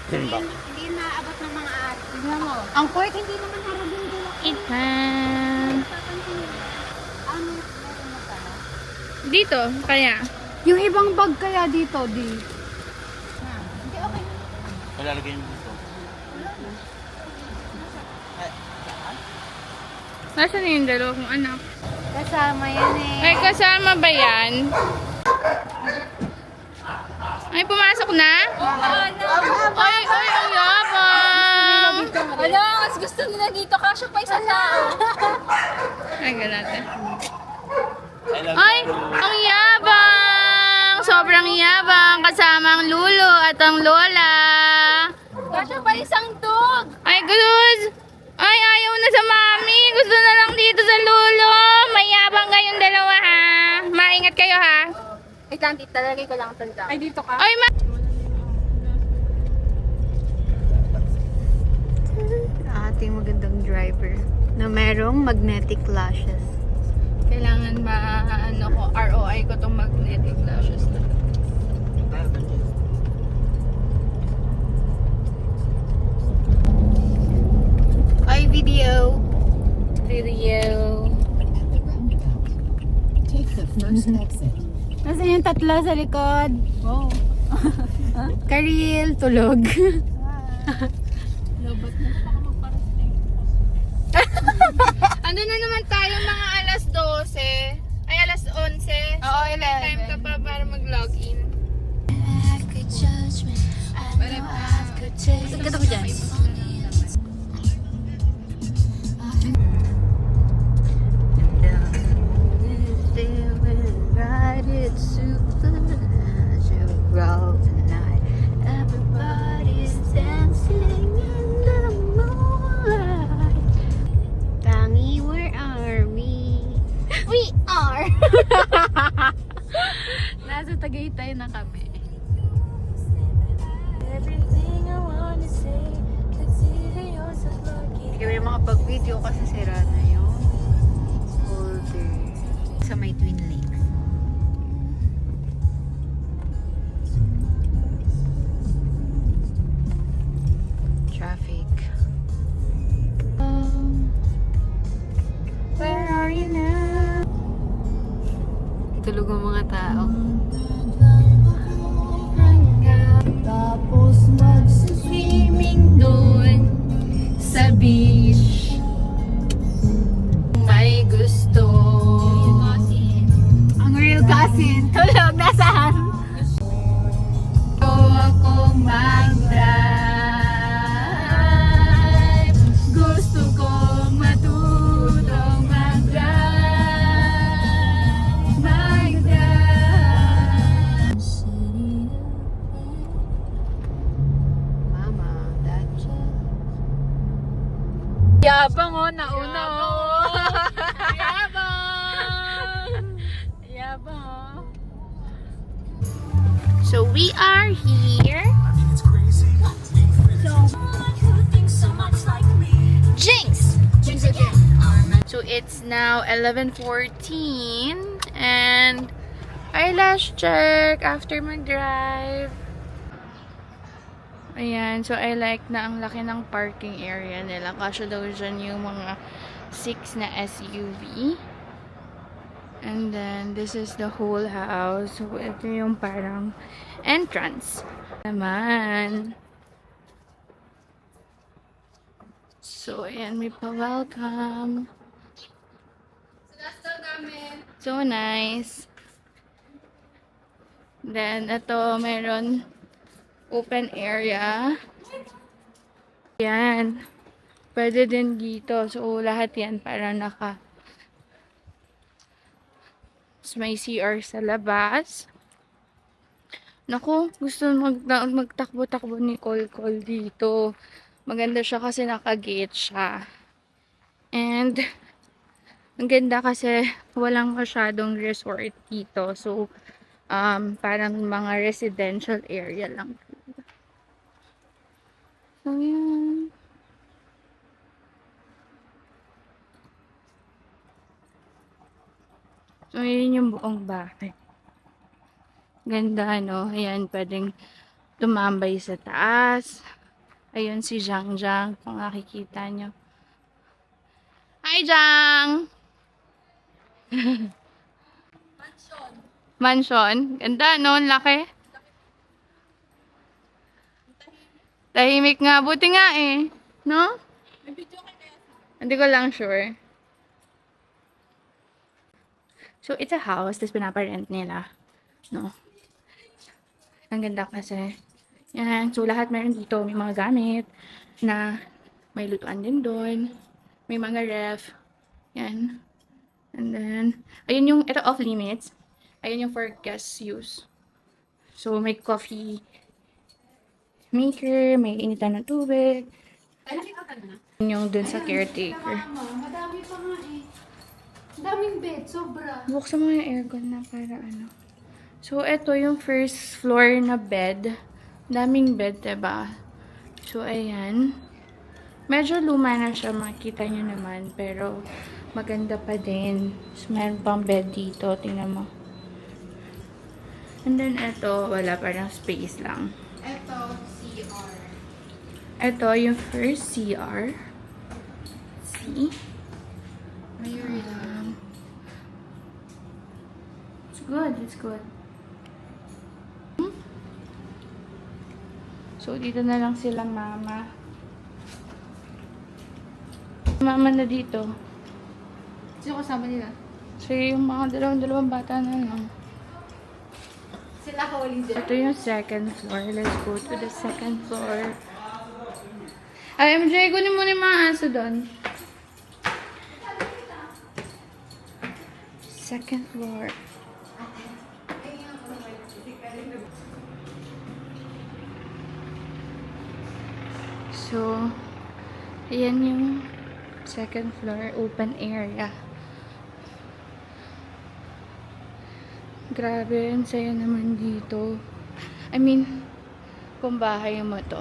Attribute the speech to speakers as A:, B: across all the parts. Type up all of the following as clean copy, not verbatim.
A: Hindi naabot ng mga ate. Tignan mo. Ang court hindi naman haragin dito.
B: Itan.
A: Ano meron na pala?
B: Dito, kaya.
A: Yung ibang bag kaya dito, di. Hindi, okay.
C: Malalagay mo dito.
B: Nasaan yung dalawang anak?
A: Kasama yan eh.
B: Ay, kasama ba yan? Ay, pumasok na? Ay, ang yabang!
A: Wala, mas gusto nila dito. Kasya pa isang tao.
B: Ay, natin. Ay, ang yabang! Sobrang yabang. Kasama ang lulo at ang lola.
A: Kasya pa isang dog.
B: Ay, good! Ay, ayaw na sa mami. Gusto na lang dito sa lulo. Mayabang kayong dalawa, ha? Maingat kayo, ha?
A: Ay, tanti, talagay ko lang tanda. Ay, dito ka.
B: Ay,
A: Ating magandang driver na merong magnetic flashes.
B: kailangan ano ko, ROI ko tong magnetic flashes na.
A: Ay, video.
D: Take the first exit.
A: Nasaan yung tatlo sa likod? Wow. Karil, tulog.
B: Ano na naman tayo mga alas 12? Ay, alas 11?
A: Oo,
B: May time ka pa para mag-login.
A: Saan ka tabi dyan? Everybody's dancing in the moonlight. Tangi, where are we? We are! Nasa Tagaytay na kami. Everything I wanna say, hindi kami makapag-video kasi sira na yung folder sa may Twin Lakes. Traffic. Where are you now? Tulog ang mga tao. Tapos mag-swimming doon sa beach. May gusto. Ang real cousin. Tulog na saan? Gusto akong mag-drive. Gusto kong matutong mag-drive. Mag-drive. Mama, Dad. Yabang oh, nauna oh. Yabang. Yabang oh.
B: So, we are here. Jinx! So, it's now 11:14 and eyelash check after mag-drive. Ayan, so I like na ang laki ng parking area nila. Kasya daw dyan yung mga 6 na SUV. And then, this is the whole house. So, ito yung parang entrance. Naman. So, ayan, may pa-welcome. So nice. Then, ito, meron open area. Yan. Pwede din dito. So, lahat yan para naka may CR sa labas. Naku, gusto magtakbo-takbo ni Col dito. Maganda siya kasi naka-gate siya. And, ang ganda kasi walang masyadong resort dito. So, parang mga residential area lang. So, yan. So, yun yung buong bahay. Ganda, no? Ayan, pwedeng tumambay sa taas. Ayun si Jang Jang, kung nakikita nyo. Hi, Jang! Mansion. Ganda, no? Laki. Tahimik nga. Buti nga eh. No? Hindi ko lang sure. So, it's a house. Tapos pinaparent nila. No? Ang ganda kasi. Yan. So, lahat meron dito. May mga gamit na may lutuan din doon. May mga ref. Yan. And then, ayun yung, ito off limits. Ayun yung for guest use. So, may coffee maker, may initan ng tubig. Yun yung dun sa caretaker.
A: Madami pa nga eh. Daming bed, sobra.
B: Buksan mo yung aircon na para ano. So, ito yung first floor na bed. Daming bed, diba? So, ayan. Medyo luma na siya, makikita nyo naman. Pero, maganda pa din. So, meron pang bed dito. Tingnan mo. And then, ito, wala, parang space lang.
A: Ito, CR.
B: Ito, yung first CR. See?
A: Mayroon lang.
B: It's good, it's good. So, dito na lang sila mama. Mama na dito.
A: Sino kasama nila?
B: So, yung mga dalawang bata na lang.
A: Sila holy din.
B: Ito yung second floor. Let's go to the second floor. Ay, MJ, kunin mo na yung mga aso doon. Second floor. So, ayan yung second floor, open area. Grabe, ang saya naman dito. I mean, kung bahay mo to.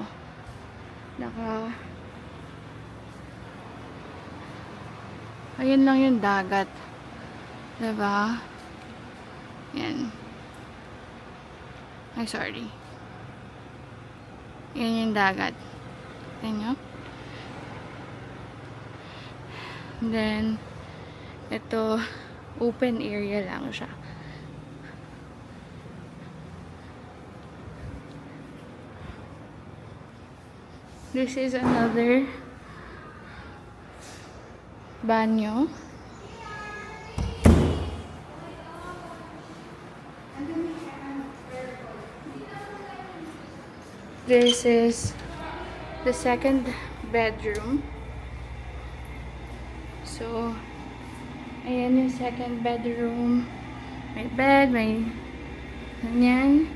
B: Ayun lang yung dagat. Diba? Yan. Ay, sorry. Yan yung dagat. Tignan nyo. And then, ito, open area lang siya. This is another banyo. This is the second bedroom. So, ayan yung second bedroom. May bed, may ganyan.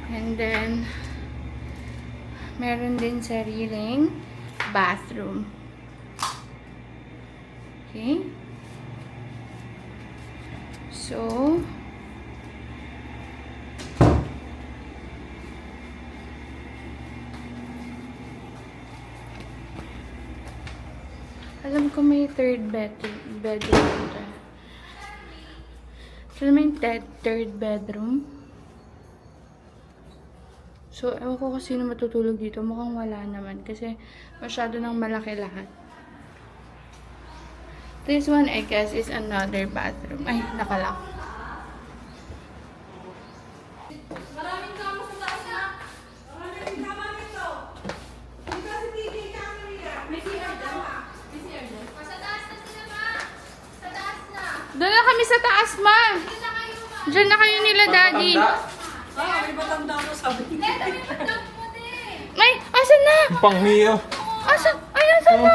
B: And then, meron din sariling bathroom. Okay? So, alam ko may third bedroom dito. So, may third bedroom. So, ewan ko kung sino matutulog dito. Mukhang wala naman. Kasi, masyado nang malaki lahat. This one, I guess, is another bathroom. Ay, nakalock.
D: Maraming kamo sa taas na. Maraming kamo nito. Dito si TV camera. May CR dyan ha. May CR dyan. Sa taas na sila ma. Sa taas na.
B: Doon na kami sa taas, ma.
D: Dito na kayo ma.
B: Diyan na kayo nila, daddy.
D: May matanda mo sabi. Dito may matanda mo din.
B: Ay, asan na?
C: Pang Mio.
B: Asan? Ay, asan na?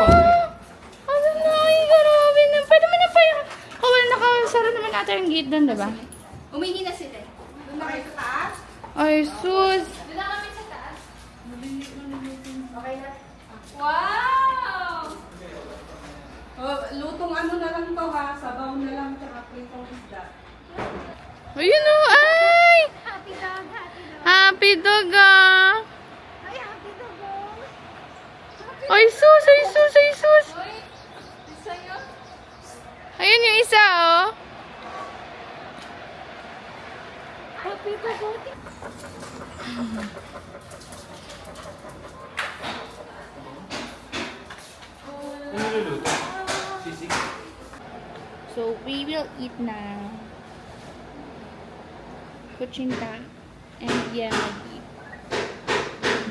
B: Asan na? Ay, grabe na. Pwede mo na pa yung... Oh, well, nakasara naman natin yung gate doon, diba?
A: Umihi na sila.
D: Doon na kayo sa taas.
B: Ay, sus.
D: Doon na kami sa taas. Okay na. Wow! Oh, lutong ano na lang to ha. Sabaw na lang tsaka pritong isda.
B: Ayun o, ay!
A: Happy dog, happy dog.
B: Happy dog, ah.
A: Ay, happy dog.
B: Ay, sus, ay, sus, ay, sus.
D: Uy! Isa yun?
B: Ayun yung isa, oh.
A: Happy
B: paper boat.
C: Ano niluluto? Sisig?
B: So, we will eat now. Kuchinta and yamagi.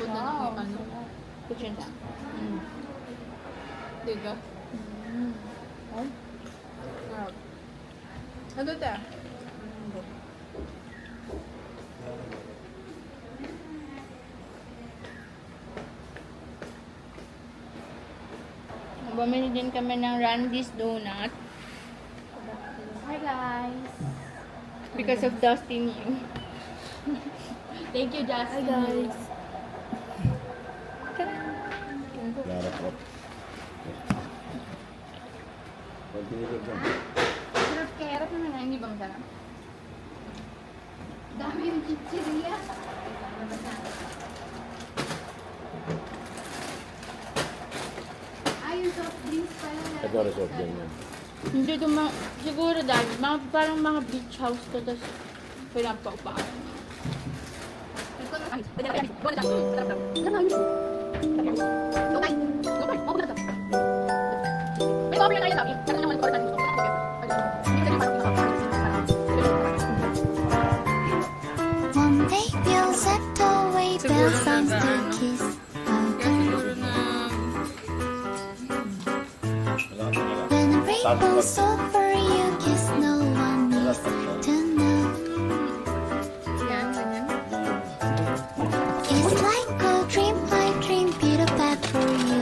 B: Wow. Kuchinta.
D: Diga. Ano ta?
B: Bumili din kami ng Randy's Donut. Hi guys! Because of Dustin you.
D: Thank you, Justin.
B: Hi guys!
E: Clara Prop. Continue ka dyan.
B: Sarap kaya, harap naman na, hindi ba masarap? Dami yung chichirya. Ay, yung soft drinks pala.
E: Ito resort din yan.
B: Hindi ito siguro dahil, parang mga beach house to, tapos pinapaupakan.
D: Ay, may cover na tayo sabi. Kasi naman cover tayo.
F: One day we'll set away build signs to kiss. When the rainbow's over, you kiss. No one needs to know. It's like a dream, I dream, Peter Pan for you,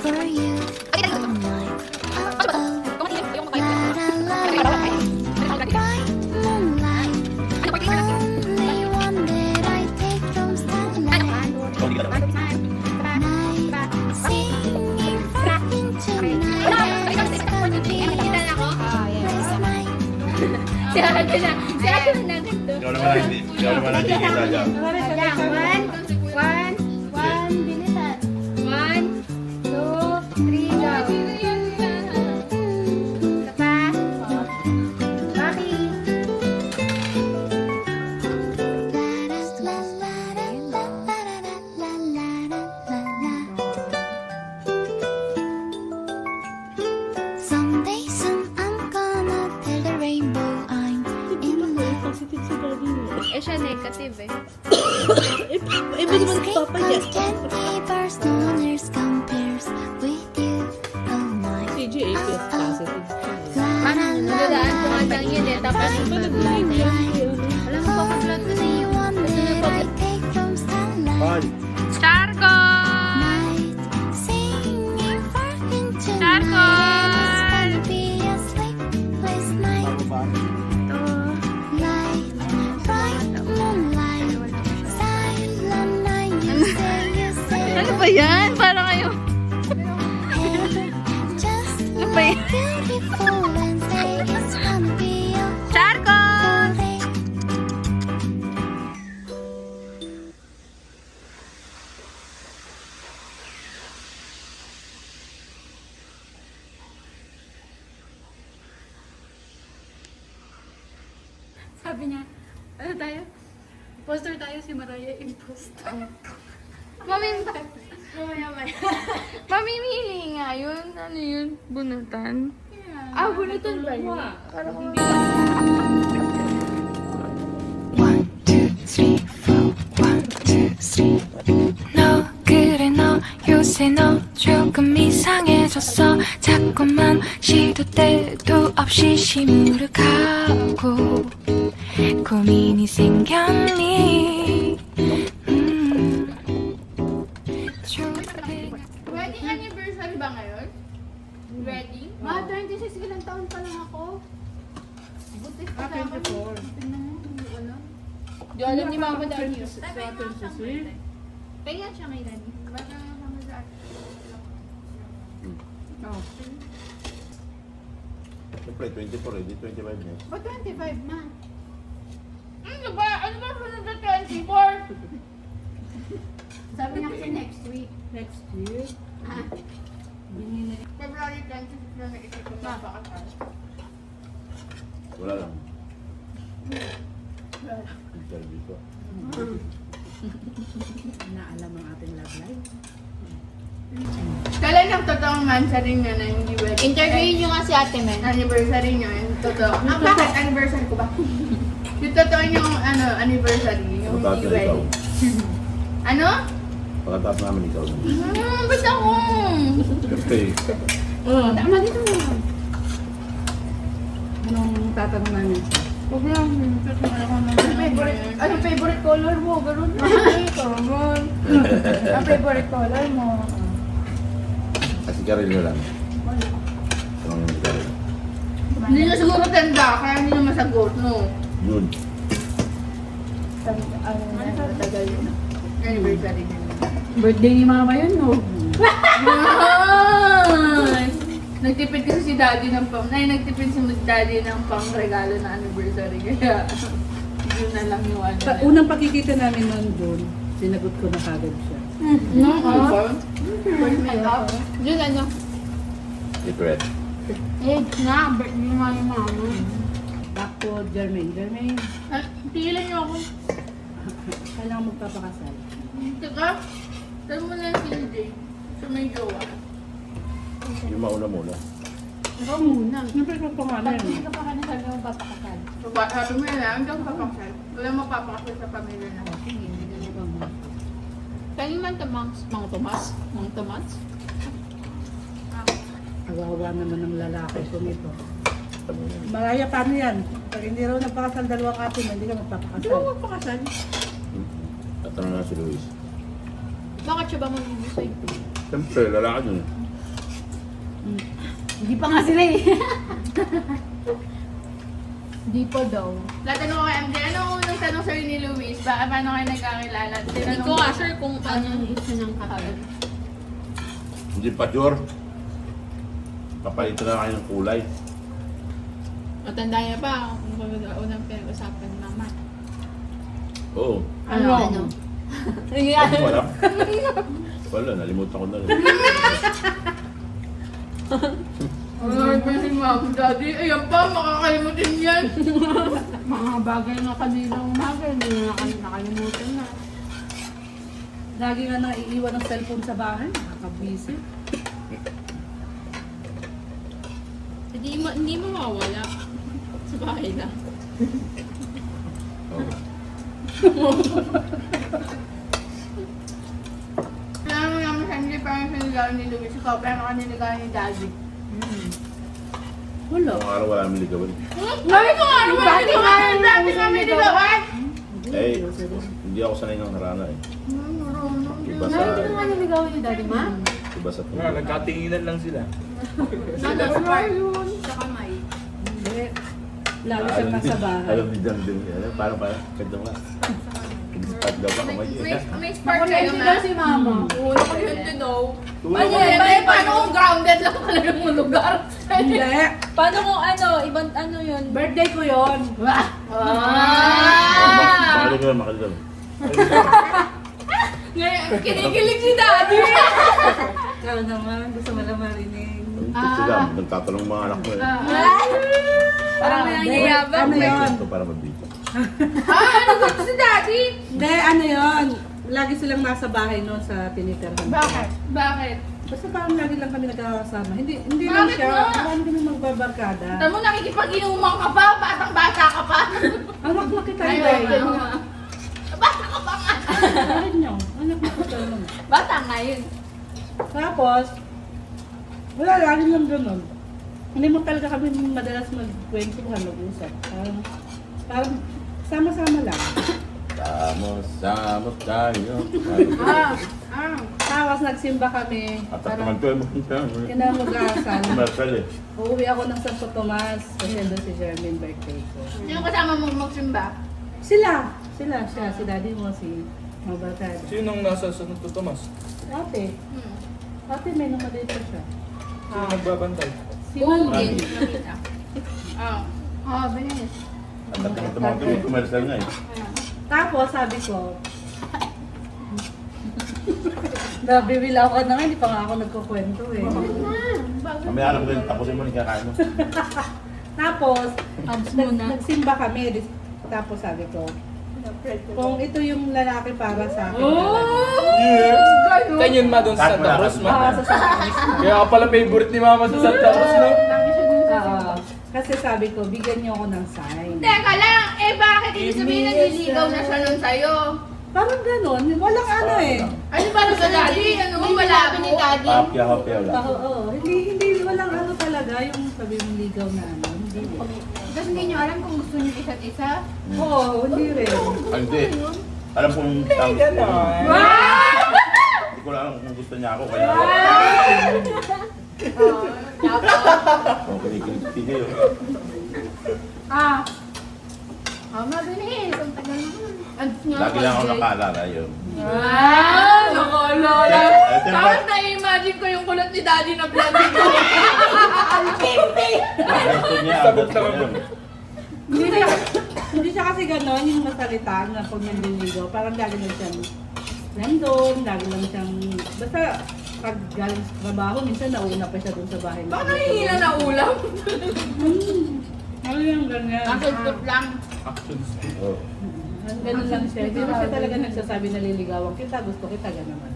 F: for you. Oh my, oh oh, la la la la. Bright moonlight, only one that I take from starlight. Night, singing fucking tonight. It's gonna be a nice night.
E: Ikaw naman ang hindi kita dyan.
A: One, bilisan. 1, 2, 3, go. Isa pa. Rocky.
F: La la la la la la la la la. Someday soon I'm gonna tell the rainbow I'm in love.
B: Eh, siya negative eh.
F: Ice cream cones, candy bars, no one else compares with you. Oh my. La la la
B: Nadaan ko nga
F: la.
B: lang yun eh, tapos
F: Alam mo, papaglan ko na one that I take from starlight.
B: Starco!
F: Night, singing fucking tonight.
B: Starco!
F: It's gonna be a sleepless night. Light, bright moonlight, silent night. You say,
B: Ano ba yan? Parang kayo.
F: hey, just
B: ba yan?
F: look beautiful and say it's gonna be a
B: Starco!
F: day.
D: Sabi niya, ano tayo? Poster tayo si Mariah Imposter.
B: Mamimili nga yun. Ano yun? Bunutan? Ah, bunutan ba yun? Parang hindi.
G: 1, 2, 3, 4 1, 2, 3 너 그래 너 요새 너 조금 이상해졌어 자꾸만 시도 때도 없이 시무룩하고 고민이 생겼니
B: Wedding anniversary ba ngayon? Wedding?
D: Ma, 26 ilang taon pa lang ako. Buti pa sa akin. Tingnan mo, ano?
B: Di alam ni Mama dahil yun.
D: Kaya siya may Rani. Baka naman sa akin.
E: Siyempre, 24 eh. Di 25 na.
D: Ba't 25, ma?
B: Ano ba? Ano ba sunod na 24?
D: Sabi niya kasi next week.
H: Next year?
B: February 26 na naisip ko na baka.
E: Wala lang. Interview ko.
H: Naalam ang ating love life.
B: Kailan ang totoong mansary nyo na hindi wedding?
A: Interviewin nyo nga si Ate Men.
B: Anniversary nyo, yung totoo. Bakit? Anniversary ko ba? Yung totoo yung anniversary, yung
E: Pagkatapos
B: hindi
E: na ikaw.
B: wedding. Ano?
E: Pagkatapos namin ikaw.
B: Ba't ako?
E: Siyempre,
H: Tama dito. Anong tatanong namin siya?
B: Huwag lang. Anong favorite color mo? Ganun na. Common. Ang favorite color mo?
E: kasi karilyo lang. Anong hindi karilyo?
B: Hindi na siguro tanda, kaya hindi na masagot, no?
E: Yun.
B: Tagal yun. Anniversary na.
H: Birthday ni mama yun, no?
B: Nice! Nagtipid kasi si daddy ng nagtipid si daddy ng pang regalo na anniversary. Kaya, yun na lang yung ano.
H: Unang pagkikita namin noon doon, sinagot ko na kagad siya.
B: No, First makeup.
A: Yun ano?
E: Secret.
A: Eh, nga, birthday nga yung mama.
H: Back to Jermaine. Jermaine,
B: Tigilan niyo ako.
H: kailangan magpapakasal.
B: Teka, saan mo na si CJ? Sa may jowa.
E: Yung mauna muna.
A: Ikaw muna.
H: Siyempre ko pangalan.
A: Hindi ka pa ka nasabi mo papakasal.
B: So, sabi mo na, hanggang papakasal. Wala mapapakasal sa pamilya na.
A: Sige, hindi ka na ba? Kaling man Tomas? Mga Tomas? Mga Tomas?
H: Awawa naman ng lalaki ko nito.
E: Sabi niya.
H: Maraya, paano yan? Pag hindi raw nagpakasal dalawang ate mo, hindi ka magpapakasal.
B: Di ba magpakasal?
E: At ano na si Luis.
A: Bakit siya ba mag-ibig?
E: Siyempre, lalaki yun.
A: Hindi pa nga sila eh. Hindi pa daw.
B: Tatanong ko kay MJ, ano ang unang tanong sa'yo ni Luis? Paano kayo nagkakilala?
A: Hindi ko nga sure kung ano yung isa ng kakabit.
E: Hindi pa sure. Papalitan na kayo ng kulay.
A: Matanda niya pa kung unang pinag-usapan ni Mama.
E: Oo.
A: Ano?
E: Ano wala? Wala, nalimutan ko na rin.
B: Ano ba si Mom, Daddy? Ayan pa, makakalimutin yan.
A: Mga bagay na kaninang umaga, hindi na nakalimutan na.
H: Lagi nga naiiwan ng cellphone sa bahay, nakakabisi.
A: Hindi mawawala. Sa bahay lang.
E: Oo.
B: Alam mo naman siya, hindi parang sinigaw ni Luis. Ikaw, pero ka niligaw ni Daddy.
H: Wala.
E: Noong araw wala kami ligawan.
B: Sabi ko nga, ano ba niligawan ni Daddy kami niligawan?
E: Eh, hindi ako sanay ng harana eh. Iba sa...
A: Hindi ka niligawan ni Daddy, Ma?
E: Iba sa
C: Nga,
E: tungkol.
C: nagkatinginan lang sila.
B: Sa kamay.
H: Hindi. Lalo siya nasa bahay.
E: Alam ni Jam din. Parang, kanta nga. At daw pa kamay.
B: May spark kayo na.
A: si Mama.
B: Oo, yun to know.
E: Tulog
B: Paano kung grounded lang talaga yung lugar?
H: Hindi.
A: Paano kung ibang ano yun?
H: Birthday ko yon.
E: Makali ko lang, makali lang.
B: Ngayon, kinikilig si Daddy.
H: Ikaw naman, gusto mo lang marinig.
E: Sila, nagtatanong mga anak mo eh.
B: Parang may nangyayabang.
H: Ano yun?
E: Ito para magbito.
B: Ano gusto si Daddy?
H: Hindi, ano yun? Lagi silang nasa bahay noon sa tinitirhan.
B: Bakit? Bakit?
H: Basta parang lagi lang kami nagkakasama. Hindi lang
B: Bakit
H: siya.
B: nga?
H: Parang kami magbabarkada.
B: Alam mo, nakikipag-inuman ka pa, batang-bata ka pa.
H: Anak na kita
B: Ay,
H: yun.
B: bata ka pa nga.
H: Bakit niyo? Anak na kita yun.
B: Bata nga yun.
H: Tapos, wala, lagi lang ganun. Hindi mo talaga kami madalas magkwentuhan, mag-usap. Parang sama-sama lang.
E: Sama tayo.
H: Tapos nagsimba kami.
E: At
H: Parang
E: naman ito.
H: kinamugasan.
E: Marcel eh.
H: Uuwi ako ng Santo Tomas kasi doon si Jermaine birthday ko.
B: Sino kasama mo magsimba?
H: Siya, si daddy mo, si mga barkada.
C: Sinong nasa Santo Tomas?
H: Ate, ate may nakalito siya.
C: Sino nagbabantay?
H: Si Mami.
B: Binis.
E: At naman ito commercial nga eh.
H: Tapos sabi ko, nabibila ako na nga, hindi pa nga ako nagkukwento eh.
E: Kami alam ko yun, tapusin mo ni kakain mo.
H: Tapos,
A: Abs muna.
H: nagsimba kami. Tapos sabi ko, Kung ito yung lalaki para sa akin.
C: Kanyan ma doon sa Santa Cruz, ma.
H: Ah, sa Santa
C: Kaya ka pala favorite ni mama sa Santa Cruz, no?
H: Oo. Kasi sabi ko, bigyan niyo ako ng sign.
D: Teka lang, bakit ibig sabihin naliligaw na siya nun sa'yo?
H: Parang ganun. Walang ano eh.
D: Ano para sa daddy? Ano mo wala ni daddy?
E: Hapya lang.
H: Oo. Hindi, walang ano talaga. Yung sabi mong ligaw na ano. Hindi.
D: Tapos hindi nyo alam kung gusto nyo isa't isa?
H: Oo, hindi rin.
E: Hindi. Alam kong tama.
C: Ganon.
E: Hindi ko lang alam kung gusto niya ako. Kaya kinikilig yun.
D: Mabilis. Ang tagal naman.
E: Lagi lang ako nakaalala yun.
D: Nakalala.
E: Eh, siyempre,
D: Tapos na-imagine ko yung kulot ni daddy na vlogging ko.
E: gusto niya.
C: Sabog
E: gusto
C: sa
E: niya.
H: Hindi siya kasi gano'n yung masalita na pag nanliligaw. Parang lagi lang siyang nandun, lagi lang siyang... Basta pag galing sa trabaho, minsan nauna pa siya dun sa bahay.
D: Baka nahihila na ulam.
H: Ano yung ganyan?
D: Nakikip lang.
C: Action speed.
E: Oh.
H: Ganun lang siya. Hindi na siya talaga nagsasabi na liligawan kita, gusto kita, gano'n naman.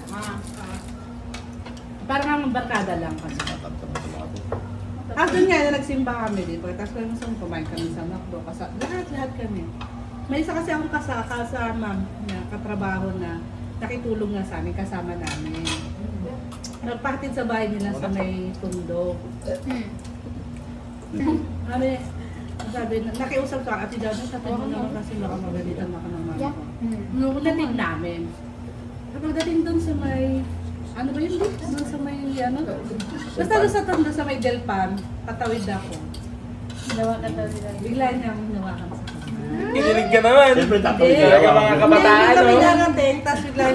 H: Parang ang barkada lang kasi. Doon nga na nagsimba kami din. Pagkatapos kami sa kumain kami sa McDo. Lahat kami. May isa kasi akong kasama na katrabaho na nakitulong na sa amin, kasama namin. Nagpatid sa bahay nila sa may tundo. Sabi, nakiusap ka, Ate Dada, tatay mo naman kasi baka magalitan ako ng mama ko. Nung dating namin, pagdating doon sa may, ano ba yun? Doon sa may, ano? Basta doon sa may Delpan, patawid ako. Bigla niya akong hinawakan sa kanya.
C: Kinilig ka naman.
E: Siyempre, tatawid
H: Hindi.
C: Talaga mga kabataan,
H: Hindi kami
C: no?
H: narating, tapos bigla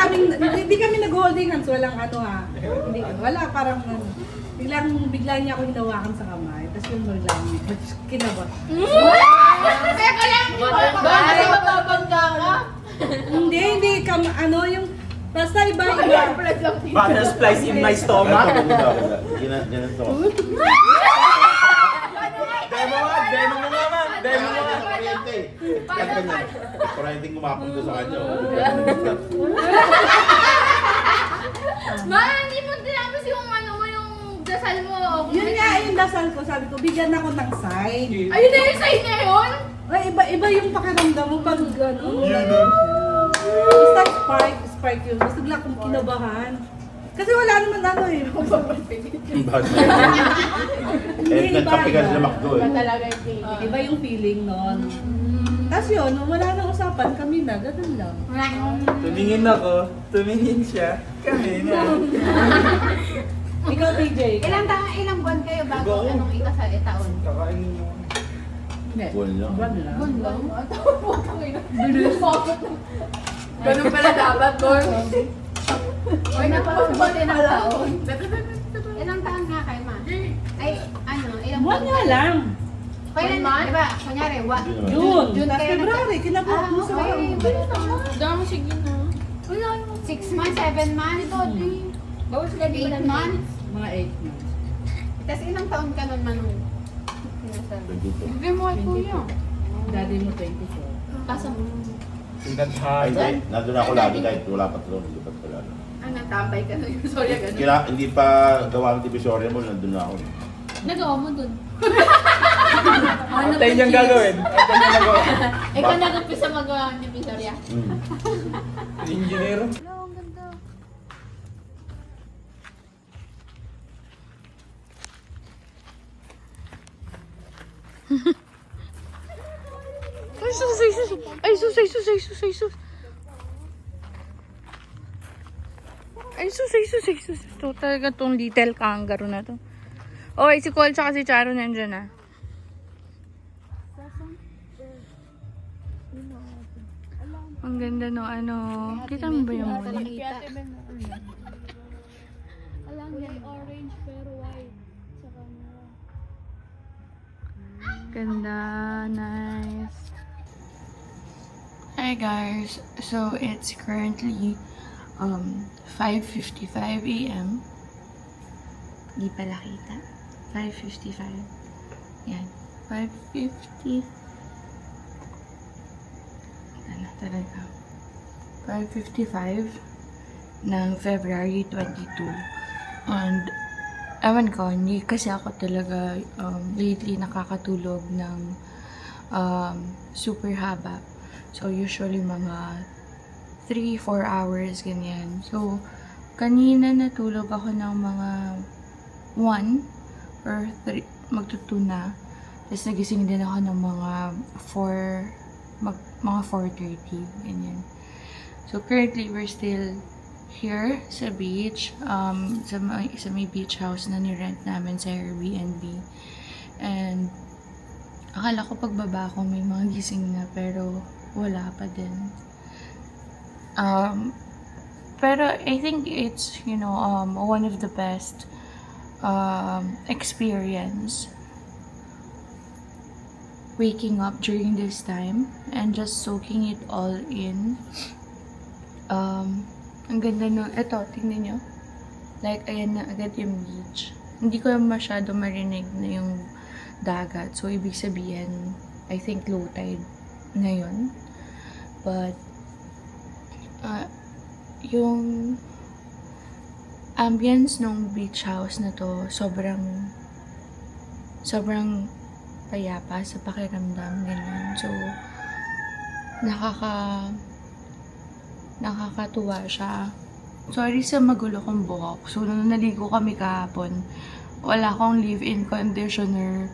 H: kaming, hindi kami nag-holding hands, walang ano ha. Hindi, wala, parang ano. Bigla niya ako hinawakan sa kamay, tapos yung biglang kinabot.
D: Teka lang. Bakit mababangga ka?
H: Hindi, ano yung, basta iba-iba.
C: Butterflies in my stomach.
E: Ganito.
C: Demo mo naman. Demo mo nga.
E: Kuryente kumapunta sa kanya.
D: Ma, hindi mo tinapos yung ano mo, yung dasal mo.
H: Yun nga yung dasal ko, sabi ko, bigyan ako ng sign.
D: Ayun na yung sign na yun?
H: Ay, iba yung pakiramdam mo pag gano'n. Basta spark yun. Basta bigla akong kinabahan. Kasi wala naman ano eh.
E: Eh, nagkapigan sa McDo eh.
D: Talaga yung feeling.
H: Iba yung feeling nun. Tapos yun, nung wala nang usapan, kami na, ganun lang.
C: Tumingin ako. Tumingin siya. Kami na.
H: Ikaw, TJ.
A: Ilang buwan kayo bago
C: Go.
A: anong ikasal taon?
C: Kakainin mo.
E: Buwan lang.
H: Buwan lang.
D: Ganun pala dapat, boy.
A: Or napakabuti ng taon? Ilang taon nga kayo, ma? Ay, ano, ilang
H: Buwan nga lang.
A: Kailan, di ba, kunyari,
H: June.
A: June
H: Tapos
A: kayo
H: February, kinabuhat mo sa
A: okay.
D: Dami, sige na. Wala yung
A: 6 months, 7 months,
D: Bawas ka
A: 8 months.
H: mga 8 months.
A: Tapos ilang taon ka nun, Manong? Kinasal.
D: Bigay mo kay kuya.
H: Daddy mo 24.
A: Pasok mo.
E: Ay,
C: Sinadhad.
E: hindi. Nandun ako lagi kahit wala pa tulong. Hindi pa pala.
D: Ano, tambay ka na yung sorry, ganun.
E: Hindi pa gawa ng divisorya mo, nandun na ako.
D: Nagawa mo dun.
C: Tayo niyang gagawin. Tayo niyang nagawa.
D: Ikaw nag-umpisa magawa ni Victoria.
C: Engineer.
B: Ay, sus, ay, sus. Ay, sus, ay, sus, ay, sus, ay, sus. Ay, sus, ay, sus, ay, sus. Ito talaga tong little kangaroo na to. Okay, si Cole tsaka si Charo nandyan na. Ang ganda no, ano. Kita mo ba yung muli?
D: Alam niya, orange pero white. Saka
B: Ganda, nice. Hi guys, so it's currently 5:55 a.m. Di pala kita. 5:55. Yan. 5:50. talaga. 5:55 ng February 22. And, ewan ko, hindi kasi ako talaga lately nakakatulog ng super haba. So, usually mga 3-4 hours, ganyan. So, kanina natulog ako ng mga 1 or 3, magto-2 na. Tapos nagising din ako ng mga 4:30, ganyan. So, currently, we're still here sa beach, sa may beach house na ni-rent namin sa Airbnb. And, akala ko pagbaba ko may mga gising na, pero wala pa din. Pero I think it's, one of the best experience waking up during this time and just soaking it all in. Ang ganda no. Eto, tingnan nyo. Like, ayan na agad yung beach. Hindi ko masyado marinig na yung dagat. So, ibig sabihin, I think low tide na yun. But, yung ambience ng beach house na to, sobrang payapa sa pakiramdam, ganyan. So, nakakatuwa siya. Sorry sa magulo kong buhok. So, nung naligo kami kahapon, wala akong leave-in conditioner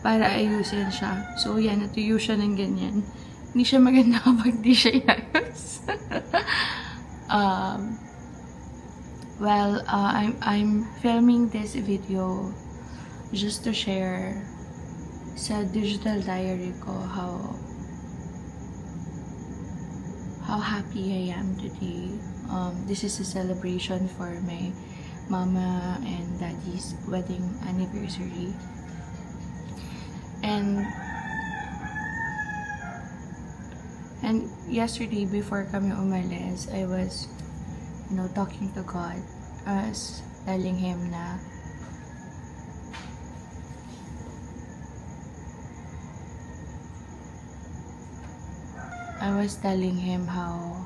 B: para ayusin siya. So, yan, natuyo siya ng ganyan. Hindi siya maganda kapag di siya iayos. I'm filming this video just to share sa digital diary ko how happy I am today. This is a celebration for my mama and daddy's wedding anniversary. And yesterday, before kami umalis, I was, talking to God. I was telling Him na how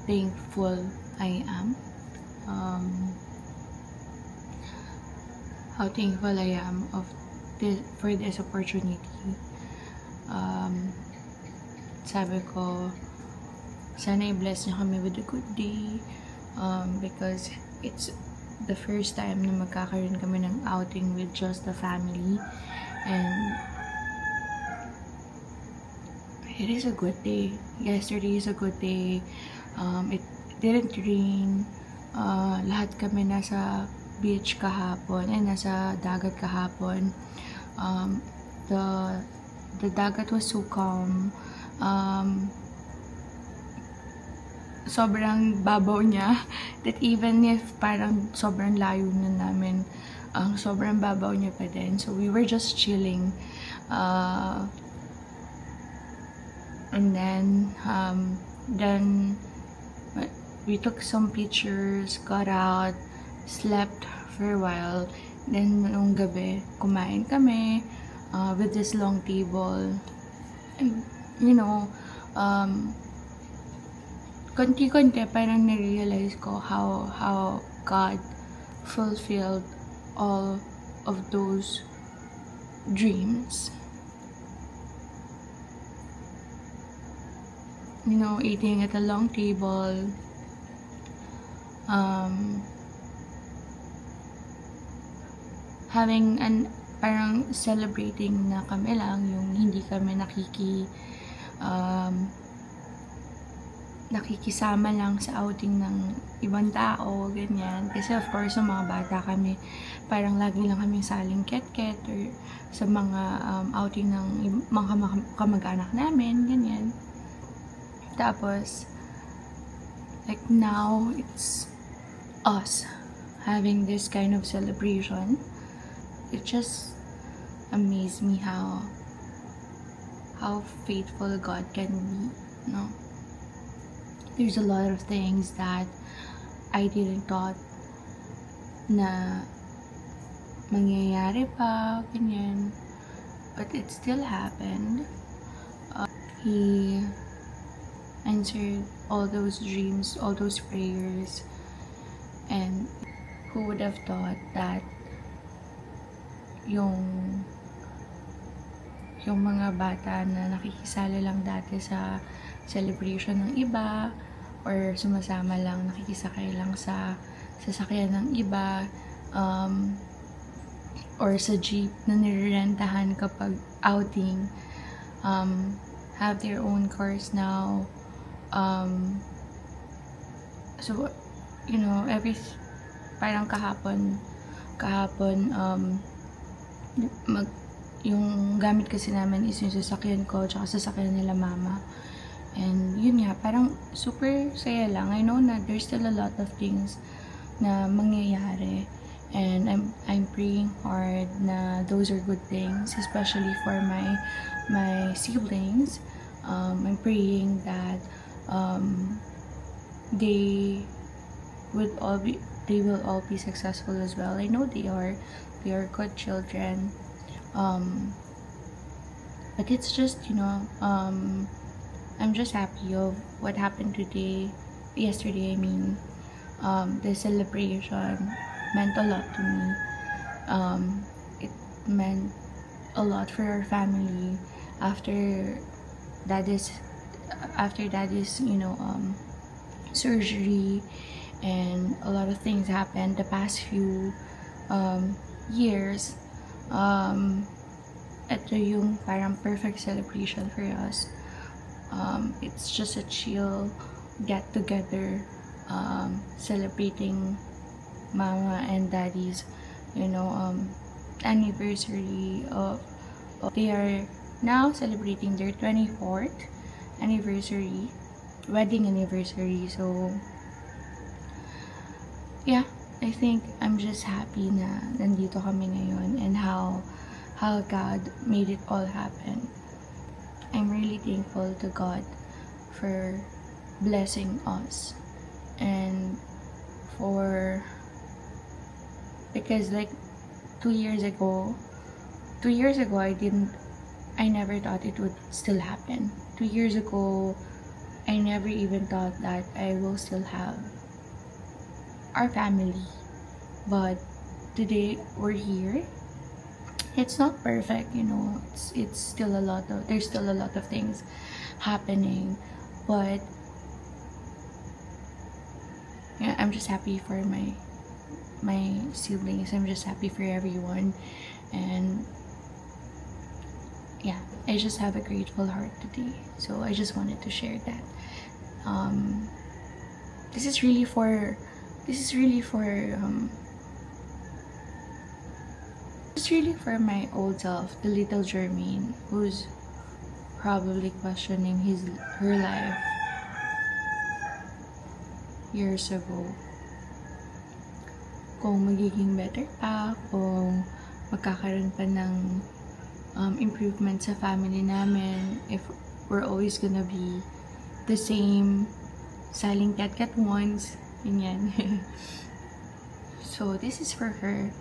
B: thankful I am. How thankful I am for this opportunity. Sabi ko, sana i-bless niyo kami with a good day, because it's the first time na magkakaroon kami ng outing with just the family, and it is a good day. Yesterday is a good day. It didn't rain. Lahat kami nasa beach kahapon, nasa dagat kahapon. The dagat was so calm. Sobrang babaw niya, that even if parang sobrang layo na namin, sobrang babaw niya pa din. So we were just chilling, and then we took some pictures, got out, slept for a while. Then nung gabi, kumain kami with this long table. And konti-konti parang na-realize ko how God fulfilled all of those dreams. Eating at a long table, having parang celebrating na kami lang, yung hindi kami nakikisama lang sa outing ng ibang tao, ganyan. Kasi of course, sa mga bata kami, parang lagi lang kami saling ket-ket or sa mga outing ng mga kamag-anak namin, ganyan. Tapos, like now, it's us having this kind of celebration. It just amazed me how faithful God can be, There's a lot of things that I didn't thought na mangyayari pa, ganyan. But it still happened. He answered all those dreams, all those prayers. And who would have thought that yung mga bata na nakikisali lang dati sa celebration ng iba or sumasama lang, nakikisakay lang sa sasakyan ng iba, or sa jeep na nirerentahan kapag outing, have their own cars now. So, you know, parang kahapon, yung gamit kasi namin is yung sasakyan ko tsaka sasakyan nila mama. And yun nga, parang super saya lang. I know na there's still a lot of things na mangyayari. And I'm praying hard na those are good things, especially for my siblings. I'm praying that they will all be successful as well. I know they are good children. But it's just, you know, I'm just happy of what happened yesterday. I mean, the celebration meant a lot to me. It meant a lot for our family after daddy's, you know, surgery, and a lot of things happened the past few years. Ito yung parang perfect celebration for us. It's just a chill get together, celebrating mama and daddy's, you know, anniversary of they are now celebrating their 24th anniversary, wedding anniversary. So yeah, I think I'm just happy na nandito kami ngayon, and how God made it all happen. I'm really thankful to God for blessing us, and because like 2 years ago I never thought it would still happen. 2 years ago I never even thought that I will still have our family, but today we're here. It's not perfect, you know, there's still a lot of things happening, but yeah, I'm just happy for my siblings. I'm just happy for everyone, and yeah, I just have a grateful heart today. So I just wanted to share that. This is really for my old self, the little Jermaine, who's probably questioning her life years ago. Kung magiging better pa, kung magkakaroon pa ng improvement sa family namin, if we're always gonna be the same silent cat ones, ganyan. So this is for her.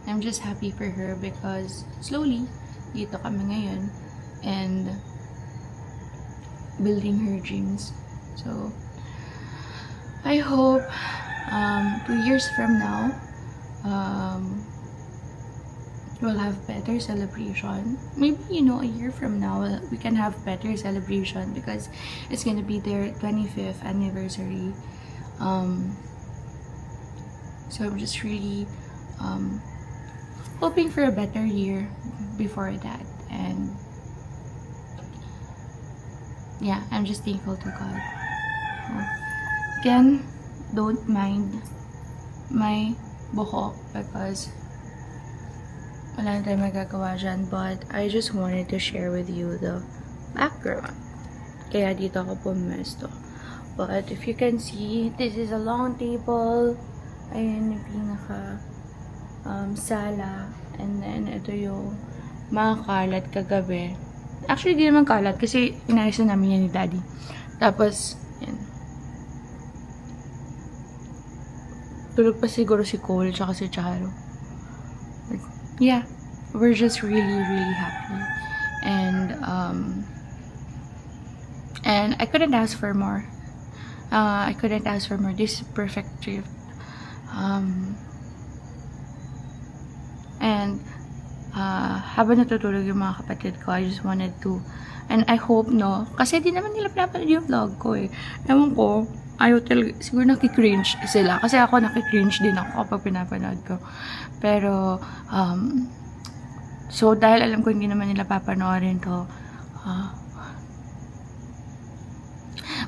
B: I'm just happy for her because slowly dito kami ngayon and building her dreams. So I hope 2 years from now we'll have better celebration. Maybe, you know, a year from now we can have better celebration because it's gonna be their 25th anniversary. So I'm just really hoping for a better year before that, and yeah, I'm just thankful to God. Again, don't mind my buhok because wala na tayong magagawa dyan, but I just wanted to share with you the background. Kaya dito ako pumesto. But if you can see, this is a long table. Ayan yung pinaka sala, and then ito yung mga kalat kagabi. Actually, di naman kalat kasi inayos na namin yan ni Daddy. Tapos, yan. Tulog pa siguro si Cole tsaka si Charo. But, yeah. we're just really, really happy. And I couldn't ask for more. I couldn't ask for more. This is a perfect trip. Habang natutulog yung mga kapatid ko, I just wanted to, and I hope, no, kasi di naman nila pinapanood yung vlog ko eh. Ewan ko, ayaw talaga, siguro nakikringe sila. Kasi ako nakikringe din ako kapag pinapanood ko. Pero, so dahil alam ko hindi naman nila papanoorin to,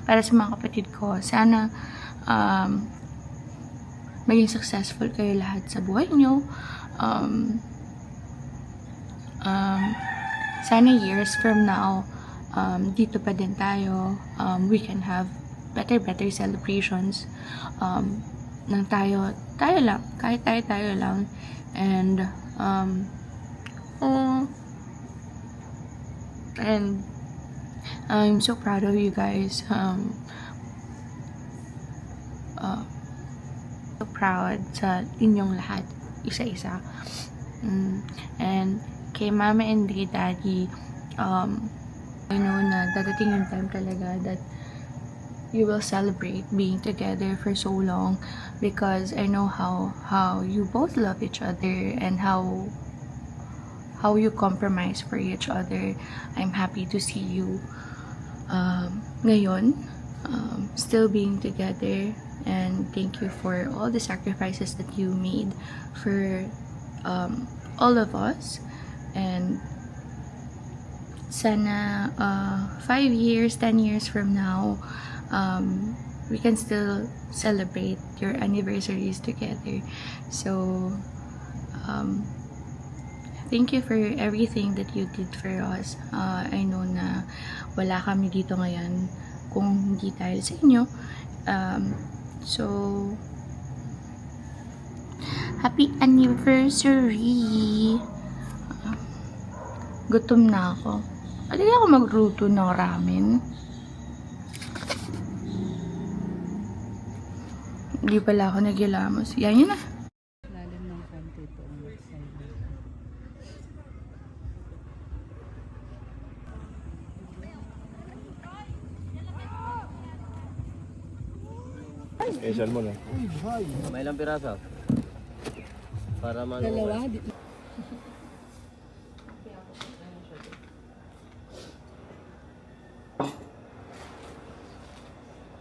B: para sa mga kapatid ko, sana, maging successful kayo lahat sa buhay nyo. Sana years from now, dito pa din tayo, we can have better celebrations, ng tayo lang, kahit tayo lang, and I'm so proud of you guys, so proud sa inyong lahat, isa-isa, and kay Mama and kay Daddy, I know na dadating yung time talaga that you will celebrate being together for so long, because I know how you both love each other and how you compromise for each other. I'm happy to see you ngayon, still being together, and thank you for all the sacrifices that you made for all of us. And sana 5 years, 10 years from now, we can still celebrate your anniversaries together. So thank you for everything that you did for us. I know na wala kami dito ngayon kung hindi dahil sa inyo. So happy anniversary! Gutom na ako. Alin ako magluto ng ramen. Hindi pala ako nagyalamos. Yan yun na.
H: Lalim ng konti ito ang side.
E: Special mo na.
C: May ilang piraso? Para man.
H: Dalawa.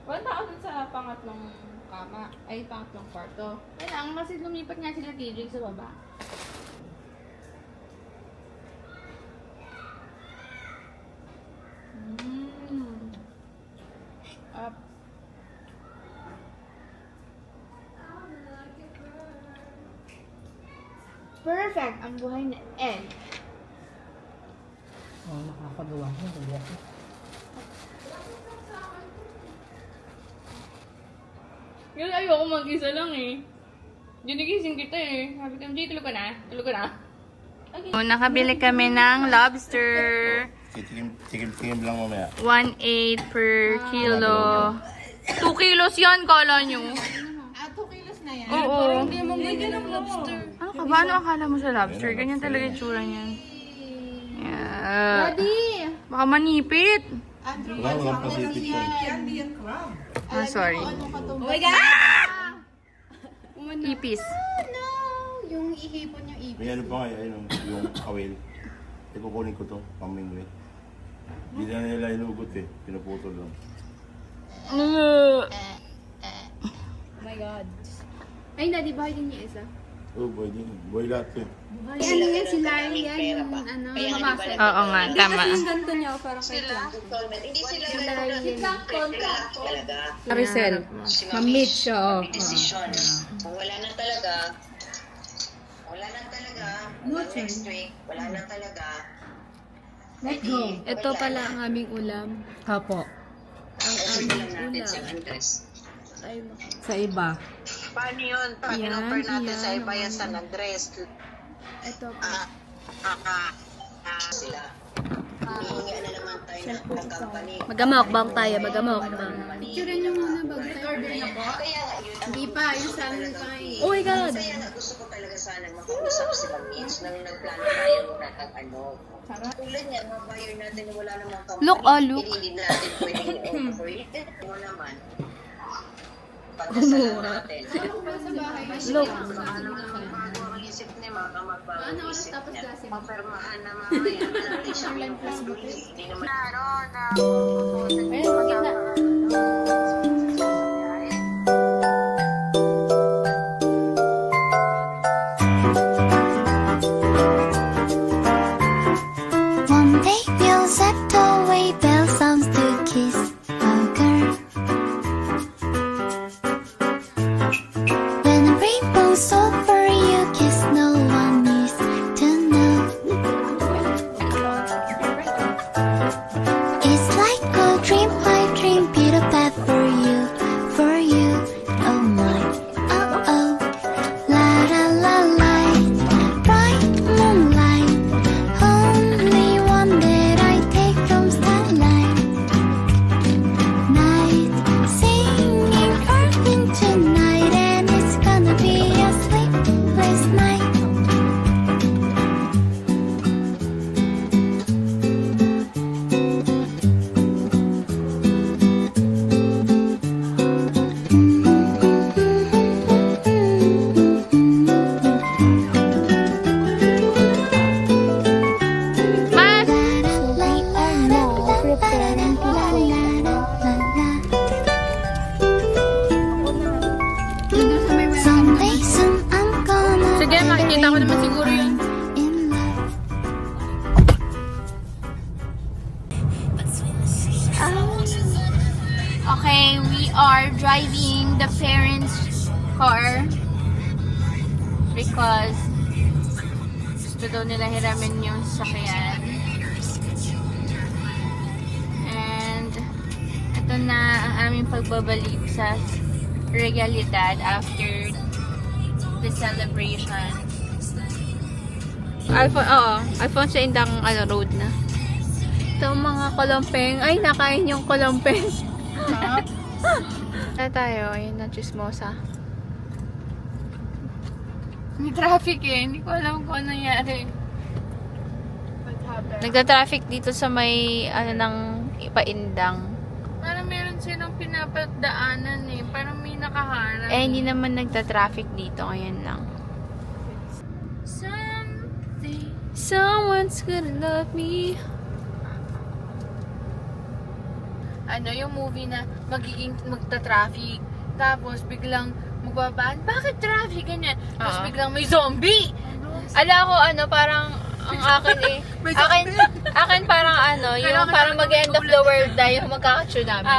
B: Wala ako dun sa pangatlong kama. Ay, pangatlong kwarto. Kailangan kasi lumipat nga sila TJ sa baba. Up. Perfect ang buhay na egg.
H: Oh, nakakagawa ko.
B: Kasi ayoko mag-isa lang eh. Ginigising kita eh. Sabi ko, MJ, tulog ka na? Tulog ka na? Okay. So, nakabili kami ng lobster.
E: Tikim lang mamaya.
B: 1.8 per kilo. 2 kilos yan, kala nyo.
A: 2 kilos na yan?
B: Oo.
H: Hindi mo bigyan ng lobster.
B: Ano ka ba? Ano akala mo sa lobster? Ganyan talaga yung tsura niyan. Yeah.
A: Daddy!
B: Baka manipit.
E: Walang Pacific to.
B: Ah, sorry.
A: Oh my God!
B: Ipis.
A: No! Yung ihipon yung ipis.
E: May ano pa nga, ayun, yung awil. Ikukunin ko to, pamingwit. Hindi na nila inugot eh, pinuputol lang.
A: Oh my God. Ay, Daddy, bahay din niya isa.
E: Oh, boy din. Boy lahat eh.
A: Ano yan, sila yan, yung ano, mamasa.
B: Oo nga, tama.
A: Ganito niya, parang kay Clark.
I: Hindi sila
A: Maricel, ma-meet siya, oh.
I: decision. Kung wala na talaga, next week, wala na talaga.
A: Let's go. Ito pala ang aming ulam.
H: Hapo.
I: Ang lang natin si Andres.
H: Sa iba.
I: Paano yun? Pag in-offer natin sa iba yan San Andres,
A: Ito pa.
I: sila. Hihinga na naman tayo ng company.
A: Magamokbang tayo, magamokbang.
I: Picture
A: nyo muna bago tayo order na po.
I: Kaya nga, yun ang
A: Hindi pa, yung sa amin pa eh.
H: Oh my God!
I: kaya nga gusto ko talaga sana nag-usap sila means nang nagplano tayo ng ano. Tulad niya, mga buyer natin na wala namang company.
B: Look, look.
I: Hindi natin pwedeng i-offer. Mo naman. Pagkasalan natin.
B: Look.
I: Baka naman magbago ang isip niya, baka magbago ang isip niya. Mapirmahan na mamaya natin siya yung hindi naman.
B: Ayun, maganda.
F: One day we'll set away bell sounds to kiss a girl. When the rainbow's over, you kiss, no one needs to know. It's like a dream, I dream, Peter Pan for you, for you. Oh my, oh oh, la la la la, bright moonlight. Only one that I take from starlight. Night, singing curtain tonight, and it's gonna be a sleepless night.
B: Mas!
F: We are now preparing to Someday soon I'm gonna
B: Sige, makikita ko naman siguro yun.
F: in love.
B: Okay, we are driving the parents' car because gusto daw nila hiramin yung sasakyan. And ito na ang aming pagbabalik sa realidad after the celebration. Alfonso Indang road na. Ito mga kolompeng. Ay, nakain yung kolompeng. Na tayo, ayun na, chismosa. May traffic eh. Hindi ko alam kung ano nangyari. Nagta-traffic dito sa may, ng Paindang. Parang meron silang pinapadaanan eh. Parang may nakaharap. Eh, hindi naman nagta-traffic dito. Ngayon lang. Someday, someone's gonna love me. Ano, yung movie na magta-traffic. Tapos biglang magbabaan. Bakit traffic? Ganyan. Tapos biglang may zombie. Ala ko, parang ang akin eh. akin parang yung parang mag-end of the world na yung magkaka-tsunami.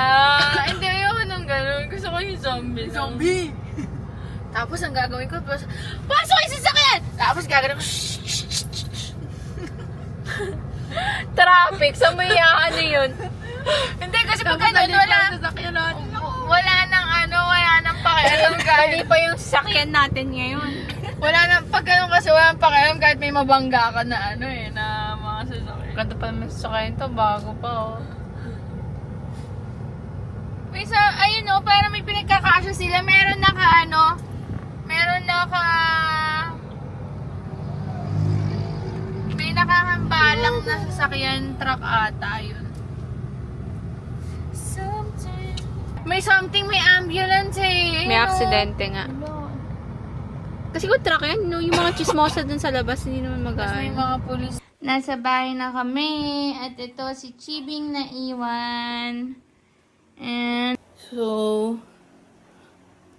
B: Hindi, ayoko nung gano'n. Gusto ko yung zombie. Zombie! Tapos ang gagawin ko, pasok kayo sa sasakyan! Tapos gagawin ko, traffic, sa may yun. Hindi, kasi pag wala nang pakialam. Gali pa yung sasakyan natin ngayon. Wala nang, pag ganun kasi walang pakialam kahit may mabangga ka na na mga sasakyan. Ganda pa naman sasakyan to, bago pa May ayun parang may pinagkakasya sila. Meron may nakahambalang na sasakyan, truck ata yun. May something, may ambulance eh. May aksidente nga. Kasi kung truck yan, yung mga chismosa dun sa labas, hindi naman mag-aay. May mga pulis. Nasa bahay na kami. At ito si Chibing na iwan. And so,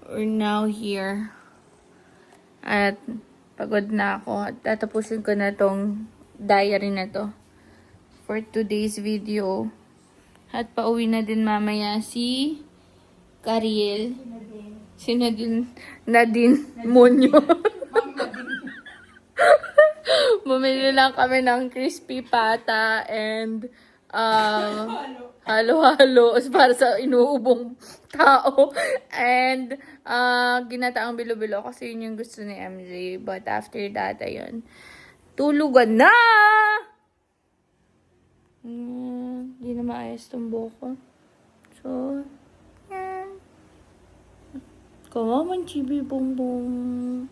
B: we're now here. At pagod na ako. At tatapusin ko na tong diary na to for today's video. At pauwi na din mamaya si Kariel. Si Nadine Monyo. Bumili lang kami ng crispy pata and halo-halo para sa inuubong tao. And ginataang bilo-bilo kasi yun yung gusto ni MJ. But after that, ayun. Tulugan na! Hindi na maayos tong buko. So, yan. Come on, Chibi Bongbong.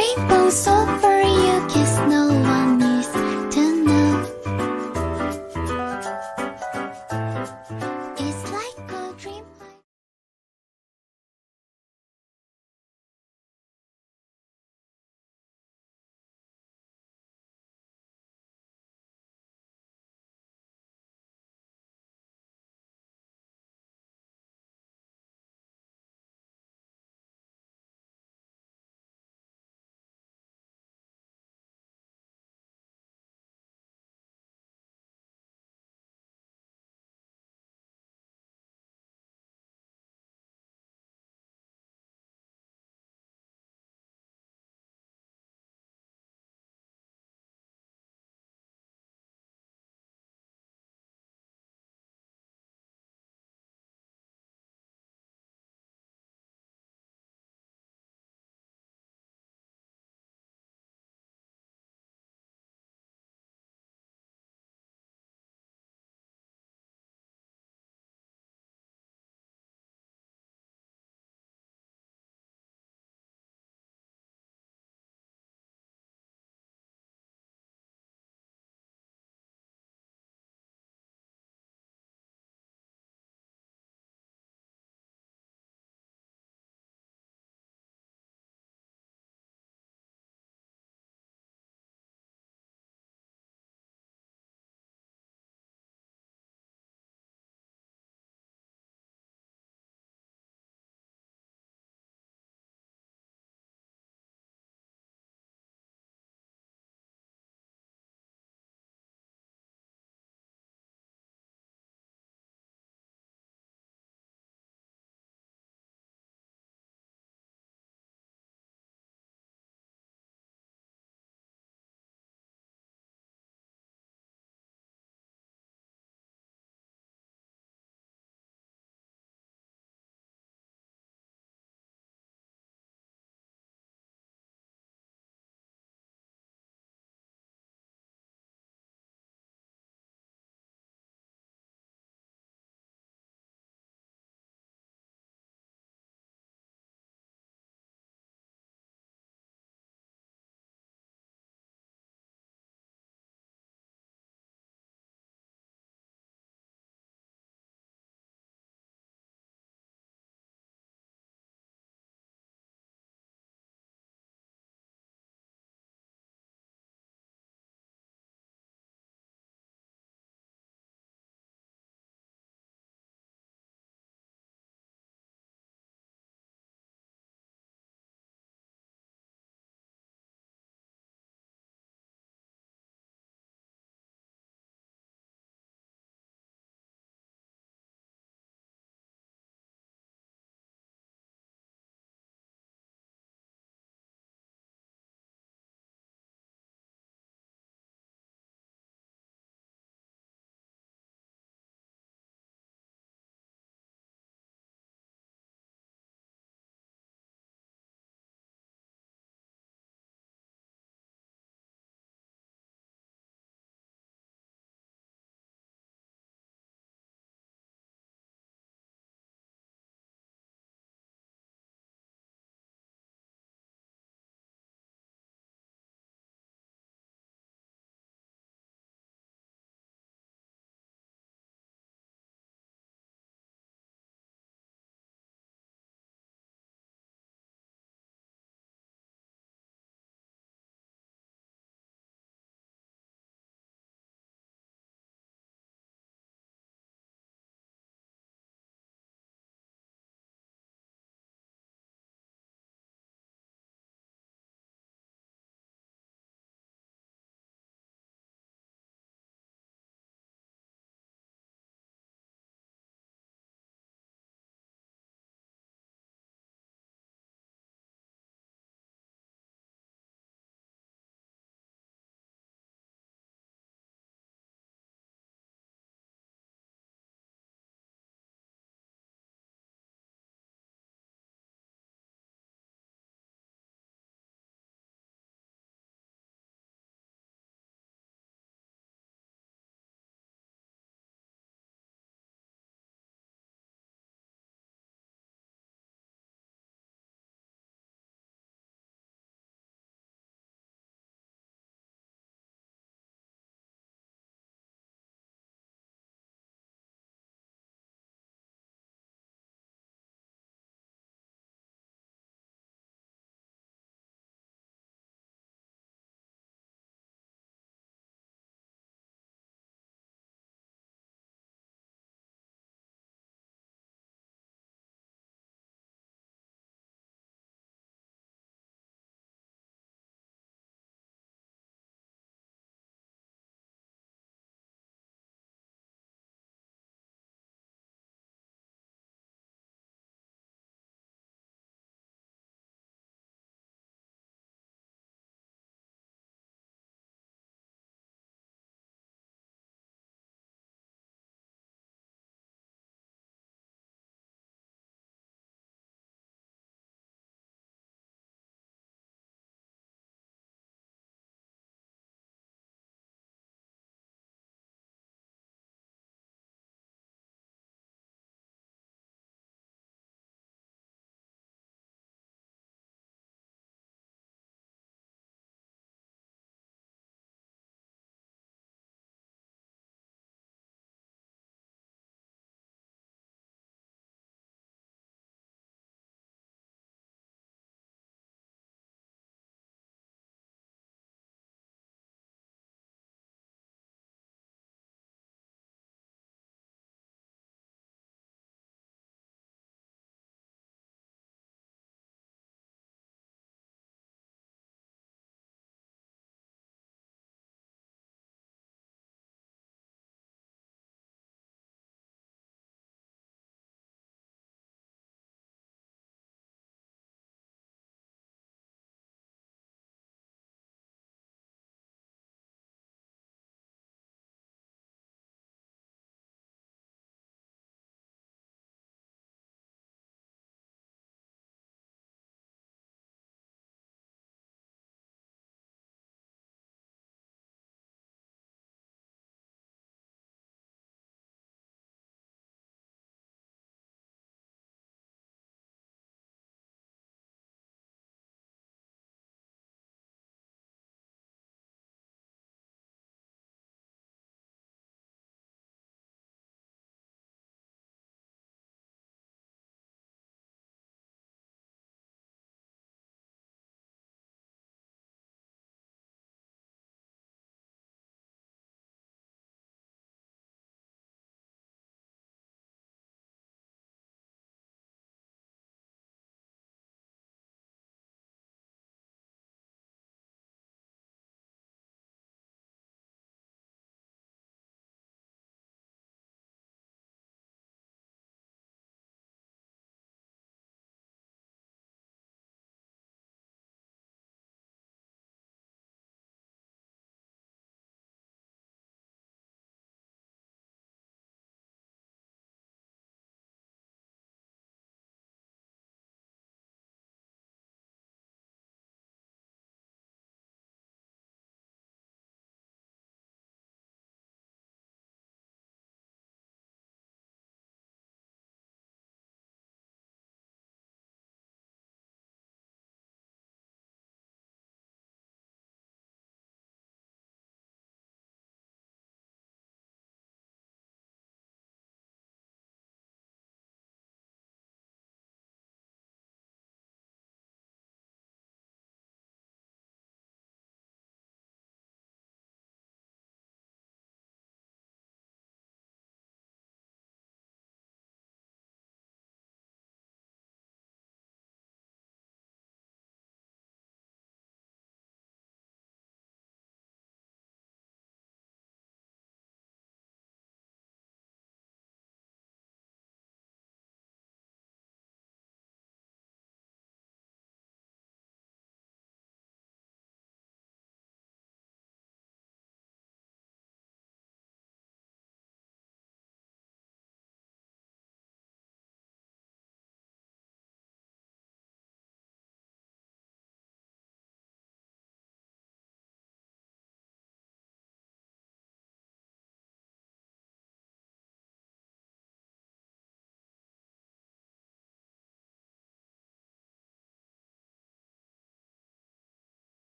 F: rainbows over